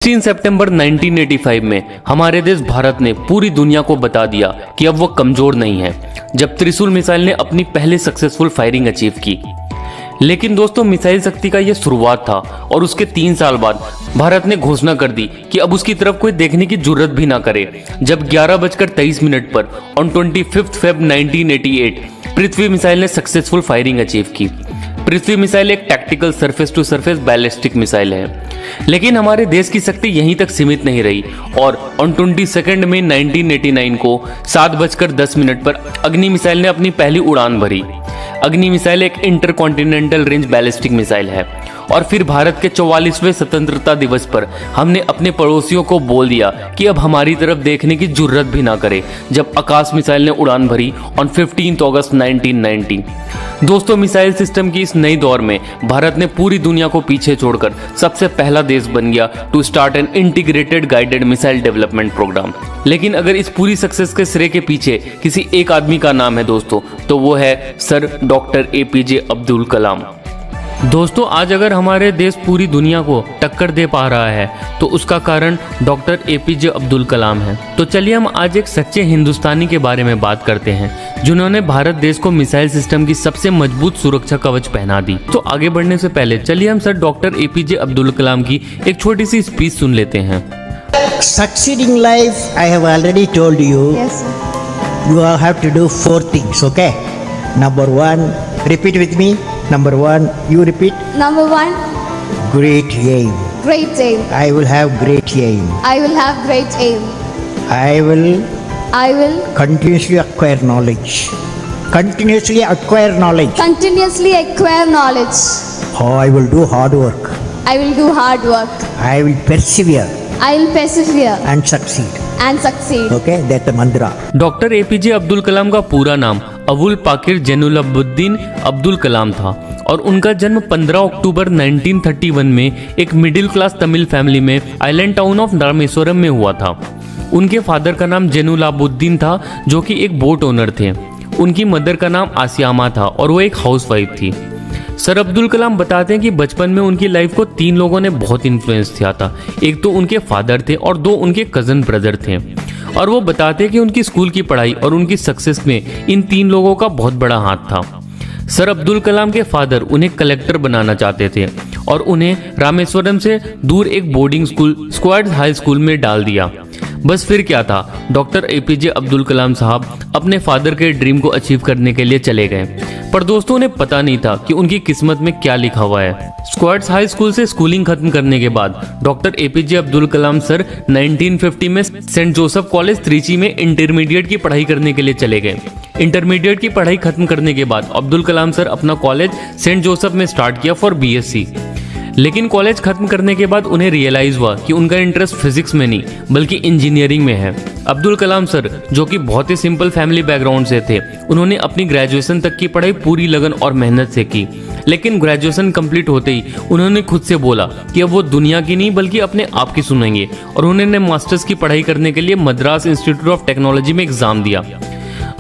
16 सितंबर 1985 में हमारे देश भारत ने पूरी दुनिया को बता दिया कि अब वो कमजोर नहीं है, जब त्रिशूल मिसाइल ने अपनी पहली सक्सेसफुल फायरिंग अचीव की। लेकिन दोस्तों, मिसाइल शक्ति का यह शुरुआत था और उसके 3 साल बाद भारत ने घोषणा कर दी कि अब उसकी तरफ कोई देखने की जरूरत भी ना करे, जब 11:23 पर ऑन 25 Feb 1988 पृथ्वी मिसाइल ने सक्सेसफुल फायरिंग अचीव की। पृथ्वी मिसाइल एक tactical surface to surface ballistic missile है, लेकिन हमारे देश की शक्ति यहीं तक सीमित नहीं रही और ऑन 22 मई 1989 को 7:10 पर अग्नि मिसाइल ने अपनी पहली उड़ान भरी। अग्नि मिसाइल एक इंटरकॉन्टिनेंटल रेंज बैलिस्टिक मिसाइल है और फिर भारत के 44वें स्वतंत्रता दिवस पर हमने अपने पड़ोसियों को बोल दिया कि अब हमारी तरफ देखने की जरूरत भी ना करे, जब आकाश मिसाइल ने उड़ान भरी ऑन 15 अगस्त 1990। दोस्तों, मिसाइल सिस्टम की इस नई दौर में भारत ने पूरी दुनिया को पीछे छोड़कर सबसे पहला देश बन गया to start an integrated guided missile development programme. लेकिन अगर इस पूरी सक्सेस के श्रेय के पीछे किसी एक आदमी का नाम है दोस्तों, तो वो है sir doctor APJ Abdul Kalam. दोस्तों, आज अगर हमारे देश पूरी दुनिया को टक्कर दे पा रहा है तो उसका कारण डॉक्टर APJ अब्दुल कलाम है। तो चलिए हम आज एक सच्चे हिंदुस्तानी के बारे में बात करते हैं, जिन्होंने भारत देश को मिसाइल सिस्टम की सबसे मजबूत सुरक्षा कवच पहना दी। तो आगे बढ़ने से पहले चलिए हम सर डॉक्टर APJ अब्दुल कलाम की एक छोटी सी स्पीच सुन लेते हैं। Succeeding life, I have already told you. Yes, sir. You have to do 4 things, okay? Number 1, repeat with me. Number 1, you repeat. Number 1, Great aim. great aim. I will have great aim. I will have great aim. I will I will continuously acquire knowledge. Continuously acquire knowledge. continuously acquire knowledge. Oh, I will do hard work. I will do hard work. I will persevere I will persevere and succeed. and succeed. Okay, that's the mantra. Doctor APJ Abdul Kalam का पूरा नाम अबुल पाकिर जैनुलब्दीन अब्दुल कलाम था और उनका जन्म 15 अक्टूबर 1931 में एक middle class Tamil family में आइलैंड टाउन ऑफ रामेश्वरम में हुआ था। उनके फादर का नाम जैनुलाबुद्दीन था, जो कि एक बोट ओनर थे। उनकी मदर का नाम आसियामा था और वो एक हाउसवाइफ थी। सर अब्दुल कलाम बताते हैं कि बचपन में उनकी लाइफ को 3 लोगों ने बहुत इन्फ्लुएंस किया था। एक तो उनके फादर थे और 2 उनके कजन ब्रदर थे। और वो बताते हैं कि उनकी स्कूल की पढ़ाई और उनकी सक्सेस में इन 3 लोगों का बहुत बड़ा हाथ था। सर अब्दुल कलाम के फादर उन्हें कलेक्टर बनाना चाहते थे और उन्हें रामेश्वरम से दूर एक boarding school Schwartz high school में डाल दिया। बस फिर क्या था, डॉक्टर APJ अब्दुल कलाम साहब अपने फादर के ड्रीम को अचीव करने के लिए चले गए। पर दोस्तों, उन्हें पता नहीं था कि उनकी किस्मत में क्या लिखा हुआ है। स्क्वाड्स हाई स्कूल से स्कूलिंग खत्म करने के बाद doctor APJ Abdul Kalam sir 1950 में सेंट जोसेफ कॉलेज त्रिची में इंटरमीडिएट की पढ़ाई करने के लिए चले गए। इंटरमीडिएट की पढ़ाई खत्म करने के बाद अब्दुल कलाम सर अपना कॉलेज सेंट जोसेफ में स्टार्ट किया फॉर BSc। लेकिन कॉलेज खत्म करने के बाद उन्हें रियलाइज हुआ कि उनका इंटरेस्ट फिजिक्स में नहीं बल्कि इंजीनियरिंग में है। अब्दुल कलाम सर, जो कि बहुत ही सिंपल फैमिली बैकग्राउंड से थे, उन्होंने अपनी ग्रेजुएशन तक की पढ़ाई पूरी लगन और मेहनत से की। लेकिन ग्रेजुएशन कंप्लीट होते ही उन्होंने खुद से बोला कि अब वो दुनिया की नहीं बल्कि अपने आप की सुनेंगे और उन्होंने मास्टर्स की पढ़ाई करने के लिए मद्रास इंस्टीट्यूट ऑफ टेक्नोलॉजी में एग्जाम दिया।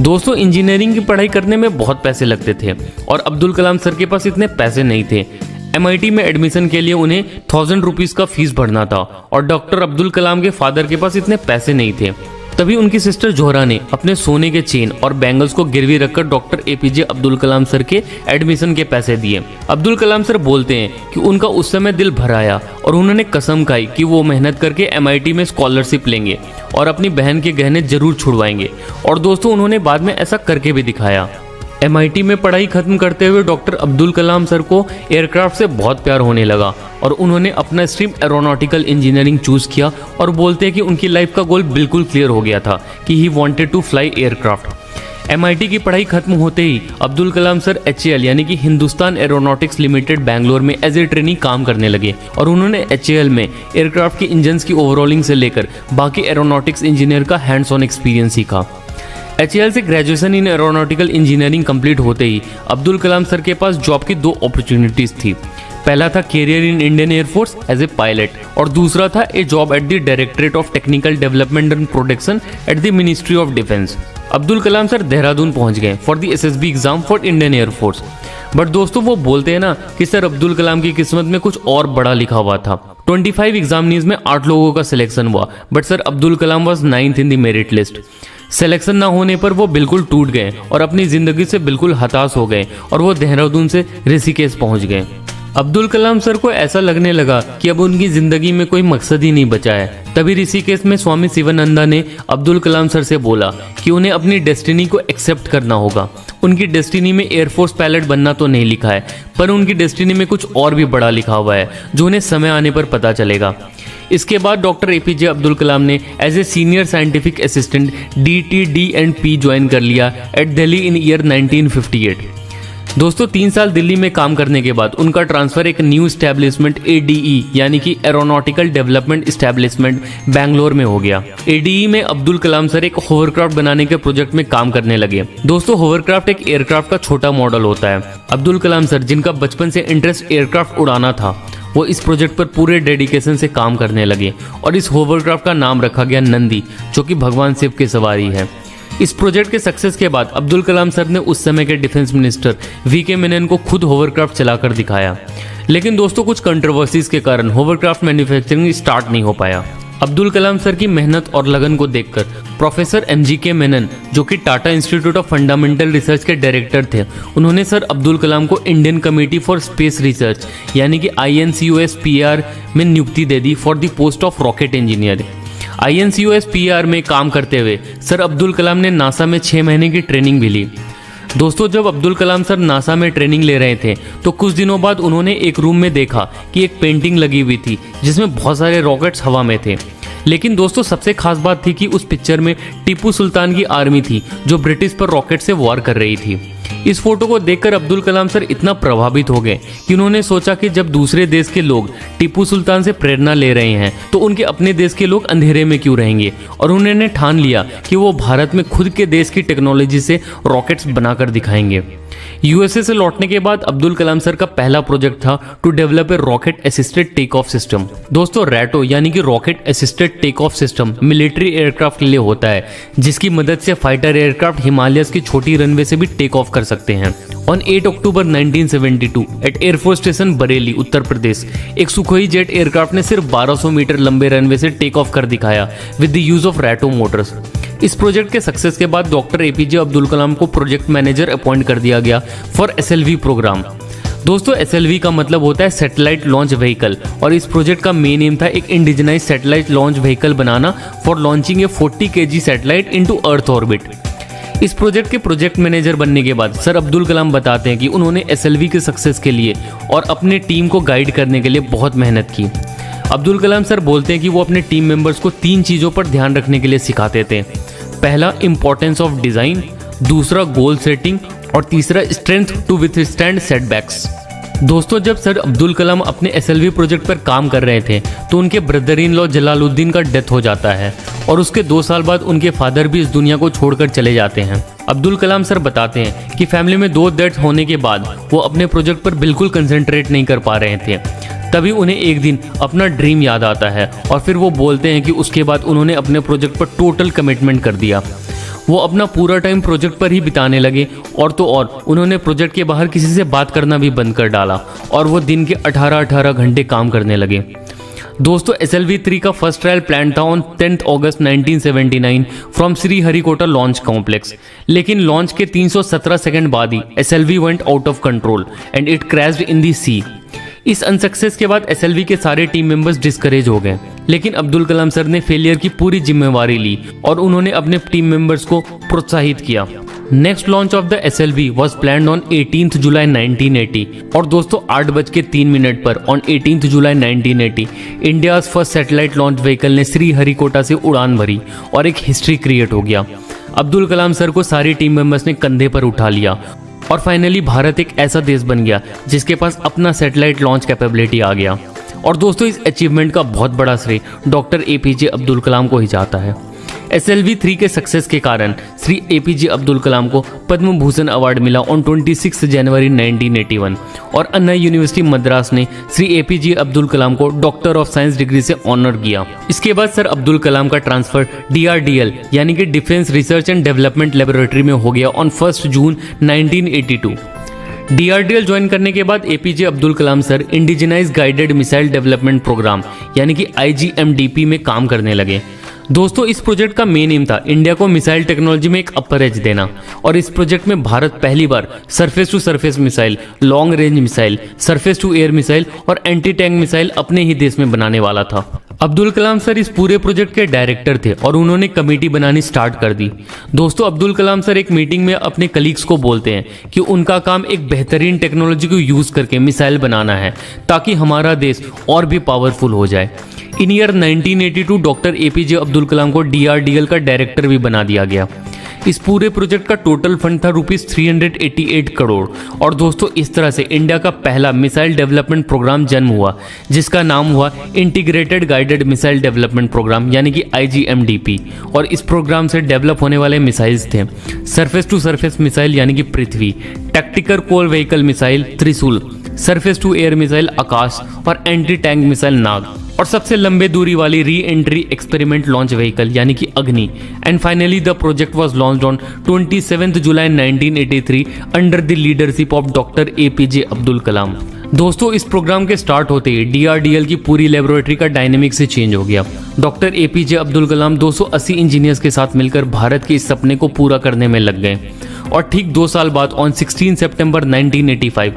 दोस्तों, इंजीनियरिंग की पढ़ाई करने में बहुत पैसे लगते थे और अब्दुल कलाम सर के पास इतने पैसे नहीं थे। MIT में एडमिशन के लिए उन्हें 1000 रुपीज का फीस भरना था और डॉक्टर अब्दुल कलाम के फादर के पास इतने पैसे नहीं थे। तभी उनकी सिस्टर जोहरा ने अपने सोने के चेन और बैंगल्स को गिरवी रखकर doctor APJ Abdul Kalam sir के एडमिशन के पैसे दिए। अब्दुल कलाम सर बोलते हैं कि उनका उस समय दिल भर आया और उन्होंने कसम खाई कि वो मेहनत करके MIT में स्कॉलरशिप लेंगे और अपनी बहन के गहने जरूर छुड़वाएंगे। और दोस्तों, उन्होंने बाद में ऐसा करके भी दिखाया। MIT में पढ़ाई खत्म करते हुए डॉक्टर अब्दुल कलाम सर को एयरक्राफ्ट से बहुत प्यार होने लगा और उन्होंने अपना स्ट्रीम एरोनॉटिकल इंजीनियरिंग चूज किया और बोलते हैं कि उनकी लाइफ का गोल बिल्कुल क्लियर हो गया था कि he wanted to fly aircraft. MIT की पढ़ाई खत्म होते ही अब्दुल कलाम सर HAL यानी कि हिंदुस्तान एरोनॉटिक्स लिमिटेड बैंगलोर में एज ए ट्रेनी काम करने लगे और उन्होंने HAL में एयरक्राफ्ट के इंजन्स की ओवरऑलिंग से लेकर बाकी एरोनॉटिक्स इंजीनियर का हैंड्स ऑन एक्सपीरियंस सीखा। HAL से graduation in aeronautical engineering complete होते ही अब्दुल कलाम सर के पास जॉब की 2 अपॉर्चुनिटीज थी। पहला था career in Indian Air Force as a pilot और दूसरा था a job at the directorate of technical development and production at the ministry of defence. Abdul Kalam sir Dehradun पहुंच गए for the SSB exam for Indian Air Force. But दोस्तों वो बोलते हैं ना कि सर अब्दुल कलाम की किस्मत में कुछ और बड़ा लिखा हुआ था। 25 एग्जामिनीज में 8 लोगों का सिलेक्शन हुआ, but sir Abdul Kalam was 9th in the merit list. Selection ना होने पर वो बिल्कुल टूट गए और अपनी जिंदगी से बिल्कुल हताश हो गए और वो देहरादून से ऋषिकेश पहुंच गए। अब्दुल कलाम सर को ऐसा लगने लगा कि अब उनकी जिंदगी में कोई मकसद ही नहीं बचा है। तभी ऋषिकेश में स्वामी शिवानंदा ने अब्दुल कलाम सर से बोला कि उन्हें अपनी डेस्टिनी को एक्सेप्ट करना होगा। उनकी डेस्टिनी में एयरफोर्स पायलट बनना तो नहीं लिखा है, पर उनकी डेस्टिनी में कुछ और भी बड़ा लिखा हुआ है जो उन्हें समय आने पर पता चलेगा। इसके बाद डॉक्टर एपीजे अब्दुल कलाम ने as a senior scientific assistant DTD&P join कर लिया एट दिल्ली इन ईयर 1958। दोस्तों 3 साल दिल्ली में काम करने के बाद उनका ट्रांसफर एक न्यू एस्टेब्लिशमेंट ADE यानी कि एरोनॉटिकल डेवलपमेंट एस्टेब्लिशमेंट बैंगलोर में हो गया। ADE में अब्दुल कलाम सर एक होवरक्राफ्ट बनाने के प्रोजेक्ट में काम करने लगे। दोस्तों होवरक्राफ्ट एक एयरक्राफ्ट का छोटा मॉडल होता है। अब्दुल कलाम सर जिनका बचपन से इंटरेस्ट एयरक्राफ्ट उड़ाना था, वो इस प्रोजेक्ट पर पूरे डेडिकेशन से काम करने लगे और इस होवरक्राफ्ट का नाम रखा गया नंदी, जो कि भगवान शिव की सवारी है। इस प्रोजेक्ट के सक्सेस के बाद अब्दुल कलाम सर ने उस समय के डिफेंस मिनिस्टर VK मेनन को खुद होवरक्राफ्ट चलाकर दिखाया। लेकिन दोस्तों कुछ कंट्रोवर्सीज के कारण होवरक्राफ्ट मैन्युफैक्चरिंग स्टार्ट नहीं हो पाया। अब्दुल कलाम सर की मेहनत और लगन को देखकर प्रोफेसर MGK मेनन, जो कि Tata institute of fundamental research के डायरेक्टर थे, उन्होंने सर अब्दुल कलाम को Indian committee for space research यानी कि INCOSPR में नियुक्ति दे दी for the post of rocket engineer. INCOSPR में काम करते हुए सर अब्दुल कलाम ने नासा में 6 महीने की ट्रेनिंग भी ली। दोस्तों जब अब्दुल कलाम सर नासा में ट्रेनिंग ले रहे थे तो कुछ दिनों बाद उन्होंने एक रूम में देखा कि एक पेंटिंग लगी हुई थी जिसमें बहुत सारे रॉकेट्स हवा में थे। लेकिन दोस्तों सबसे खास बात थी कि उस पिक्चर में टीपू सुल्तान की आर्मी थी जो ब्रिटिश पर रॉकेट से वॉर कर रही थी। इस फोटो को देखकर अब्दुल कलाम सर इतना प्रभावित हो गए कि उन्होंने सोचा कि जब दूसरे देश के लोग टीपू सुल्तान से प्रेरणा ले रहे हैं तो उनके अपने देश के लोग अंधेरे में क्यों रहेंगे, और उन्होंने ठान लिया कि वो भारत में खुद के देश की टेक्नोलॉजी से रॉकेट्स बनाकर दिखाएंगे। USA से लौटने के बाद अब्दुल कलाम सर का पहला प्रोजेक्ट था to develop a rocket assisted take off system. दोस्तों रैटो यानी कि rocket assisted take off system military aircraft के लिए होता है जिसकी मदद से फाइटर एयरक्राफ्ट हिमालयस की छोटी रनवे से भी टेक ऑफ कर सकते हैं। On 8 October 1972 at air force station Bareilly Uttar Pradesh एक सुखोई जेट एयरक्राफ्ट ने सिर्फ 1200 मीटर लंबे रनवे से टेक ऑफ कर दिखाया with the use of RATO motors. इस प्रोजेक्ट के सक्सेस के बाद डॉक्टर एपीजे अब्दुल कलाम को प्रोजेक्ट मैनेजर अपॉइंट कर दिया गया फॉर SLV प्रोग्राम। दोस्तों SLV का मतलब होता है सैटेलाइट लॉन्च व्हीकल, और इस प्रोजेक्ट का मेन एम था एक indigenise satellite launch vehicle banana for launching A 40 kg satellite into earth orbit. इस प्रोजेक्ट के प्रोजेक्ट मैनेजर बनने के बाद सर अब्दुल कलाम बताते हैं कि उन्होंने SLV के सक्सेस के लिए और अपने टीम को गाइड करने के लिए बहुत मेहनत की। अब्दुल कलाम सर बोलते हैं कि वो अपने टीम मेंबर्स को 3 चीज़ों पर ध्यान रखने के लिए सिखाते थे। पहला इंपॉर्टेंस ऑफ डिज़ाइन, दूसरा गोल सेटिंग और तीसरा स्ट्रेंथ टू विथस्टैंड सेटबैक्स। दोस्तों जब सर अब्दुल कलाम अपने SLV प्रोजेक्ट पर काम कर रहे थे तो उनके ब्रदर इन लॉ जलालुद्दीन का डेथ हो जाता है और उसके 2 साल बाद उनके फादर भी इस दुनिया को छोड़कर चले जाते हैं। अब्दुल कलाम सर बताते हैं कि फैमिली में 2 डेथ्स होने के बाद वो अपने प्रोजेक्ट पर बिल्कुल कंसंट्रेट नहीं कर पा रहे थे। तभी उन्हें एक दिन अपना ड्रीम याद आता है और फिर वो बोलते हैं कि उसके बाद उन्होंने अपने प्रोजेक्ट पर टोटल कमिटमेंट कर दिया। वो अपना पूरा टाइम प्रोजेक्ट पर ही बिताने लगे और तो और उन्होंने प्रोजेक्ट के बाहर किसी से बात करना भी बंद कर डाला और वो दिन के 18 घंटे काम करने लगे। दोस्तों SLV-3 का फर्स्ट ट्रायल प्लान था on 10 August 1979 from Sriharikota launch complex, लेकिन लॉन्च के 317 सेकंड बाद ही SLV went out of control and it crashed in the sea. इस अनसक्सेस के बाद SLV के सारे टीम मेंबर्स डिस्करेज हो गए, लेकिन अब्दुल कलाम सर ने फेलियर की पूरी जिम्मेवारी ली और उन्होंने अपने टीम मेंबर्स को प्रोत्साहित किया। Next launch of the SLV was planned on 18 जुलाई 1980 और दोस्तों 8:03 पर on 18 July 1980 India's first satellite launch vehicle ने श्रीहरिकोटा से उड़ान भरी और एक हिस्ट्री क्रिएट हो गया। अब्दुल कलाम सर को सारी टीम मेंबर्स ने कंधे पर उठा लिया और फाइनली भारत एक ऐसा देश बन गया जिसके पास अपना सैटेलाइट लॉन्च कैपेबिलिटी आ गया। और दोस्तों इस अचीवमेंट का बहुत बड़ा श्रेय डॉक्टर एपीजे अब्दुल कलाम को ही जाता है। SLV-3 के सक्सेस के कारण श्री एपीजे अब्दुल कलाम को पद्म भूषण अवार्ड मिला ऑन 26 जनवरी 1981 और अन्ना यूनिवर्सिटी मद्रास ने श्री एपीजे अब्दुल कलाम को डॉक्टर ऑफ साइंस डिग्री से ऑनर किया। इसके बाद सर अब्दुल कलाम का ट्रांसफर DRDL यानी कि defence research and development laboratory में हो गया ऑन 1 जून 1982। DRDL ज्वाइन करने के बाद APJ Abdul Kalam sir indigenise guided missile development programme यानी कि IGMDP में काम करने लगे। दोस्तों, इस प्रोजेक्ट का मेन एम था इंडिया को मिसाइल टेक्नोलॉजी में एक अपर एज देना, और इस प्रोजेक्ट में भारत पहली बार surface to surface missile, long range missile, surface to air missile और एंटी टैंक मिसाइल अपने ही देश में बनाने वाला था। अब्दुल कलाम सर इस पूरे प्रोजेक्ट के डायरेक्टर थे और उन्होंने कमेटी बनानी स्टार्ट कर दी। दोस्तों, अब्दुल कलाम सर एक मीटिंग में अपने कलीग्स को बोलते हैं कि उनका काम एक बेहतरीन टेक्नोलॉजी को यूज करके मिसाइल बनाना है ताकि हमारा देश और भी पावरफुल हो जाए। इन year 1982 doctor APJ Abdul Kalam को DRDL का डायरेक्टर भी बना दिया गया। इस पूरे प्रोजेक्ट का टोटल फंड था ₹388 करोड़। और दोस्तों, इस तरह से इंडिया का पहला मिसाइल डेवलपमेंट प्रोग्राम जन्म हुआ, जिसका नाम हुआ integrated guided missile development programme यानी कि IGMDP। और इस प्रोग्राम से डेवलप होने वाले मिसाइल्स थे सरफेस टू सरफेस मिसाइल यानी कि पृथ्वी, टैक्टिकल कोर व्हीकल मिसाइल त्रिशूल, सरफेस टू एयर मिसाइल आकाश और एंटी टैंक मिसाइल नाग, और सबसे लंबे दूरी वाली re entry experiment launch vehicle यानी कि Agni. And finally the project was launched on 27 July 1983 under the leadership of doctor APJ Abdul Kalam. दोस्तों, इस प्रोग्राम के स्टार्ट होते ही DRDL की पूरी लेबोरेटरी का डायनेमिक से चेंज हो गया। डॉक्टर APJ अब्दुल कलाम 280 इंजीनियर्स के साथ मिलकर भारत के इस सपने को पूरा करने में लग गए। और ठीक 2 साल बाद ऑन 16 सितंबर 1985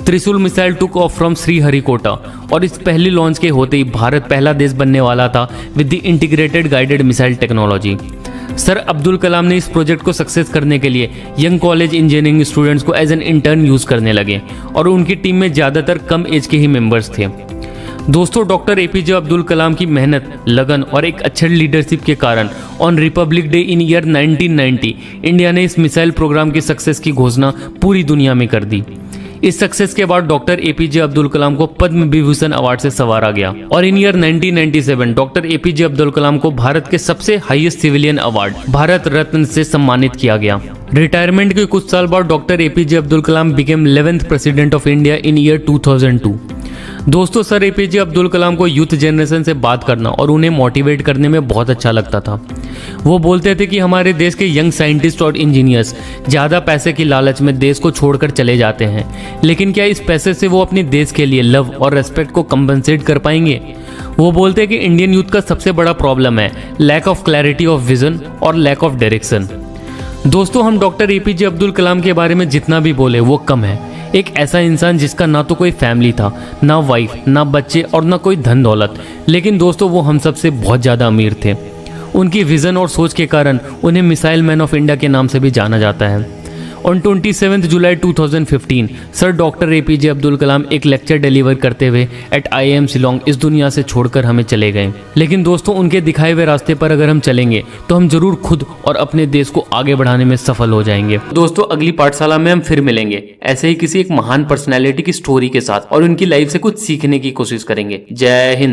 त्रिशूल missile took off from Sriharikota, और इस पहली लॉन्च के होते ही भारत पहला देश बनने वाला था with the integrated guided missile technology. Sir Abdul Kalam ने इस प्रोजेक्ट को सक्सेस करने के लिए यंग कॉलेज इंजीनियरिंग स्टूडेंट्स को एज एन इंटर्न यूज करने लगे, और उनकी टीम में ज़्यादातर कम एज के ही मेंबर्स थे। दोस्तों, डॉक्टर APJ अब्दुल कलाम की मेहनत, लगन और एक अच्छे लीडरशिप के कारण on Republic day in year 1990 India ने इस मिसाइल प्रोग्राम की सक्सेस की घोषणा पूरी दुनिया में कर दी। इस सक्सेस के बाद डॉक्टर APJ अब्दुल कलाम को पद्म विभूषण अवार्ड से संवारा गया, और इन year 1997 doctor APJ Abdul Kalam को भारत के सबसे highest civilian award Bharat Ratna से सम्मानित किया गया। रिटायरमेंट के कुछ साल बाद doctor APJ Abdul Kalam became 11th president of India in year 2002। दोस्तों, सर APJ अब्दुल कलाम को यूथ जनरेशन से बात करना और उन्हें मोटिवेट करने में बहुत अच्छा लगता था। वो बोलते थे कि हमारे देश के यंग साइंटिस्ट और इंजीनियर्स ज़्यादा पैसे की लालच में देश को छोड़कर चले जाते हैं, लेकिन क्या इस पैसे से वो अपने देश के लिए लव और रेस्पेक्ट को कंपनसेट कर पाएंगे? वो बोलते हैं कि इंडियन यूथ का सबसे बड़ा प्रॉब्लम है lack of clarity of vision और लैक ऑफ डायरेक्शन। दोस्तों, हम डॉक्टर APJ अब्दुल कलाम के बारे में जितना भी बोले वो कम है। एक ऐसा इंसान जिसका ना तो कोई फैमिली था, ना वाइफ, ना बच्चे और ना कोई धन दौलत, लेकिन दोस्तों वो हम सबसे बहुत ज़्यादा अमीर थे। उनकी विज़न और सोच के कारण उन्हें मिसाइल मैन ऑफ इंडिया के नाम से भी जाना जाता है। On 27 July 2015 sir doctor APJ Abdul Kalam एक लेक्चर डिलीवर करते हुए एट IIM शिलोंग इस दुनिया से छोड़कर हमें चले गए। लेकिन दोस्तों, उनके दिखाए हुए रास्ते पर अगर हम चलेंगे तो हम जरूर खुद और अपने देश को आगे बढ़ाने में सफल हो जाएंगे। दोस्तों, अगली पाठशाला में हम फिर मिलेंगे ऐसे ही किसी एक महान पर्सनैलिटी की स्टोरी के साथ, और उनकी लाइफ से कुछ सीखने की कोशिश करेंगे। जय हिंद।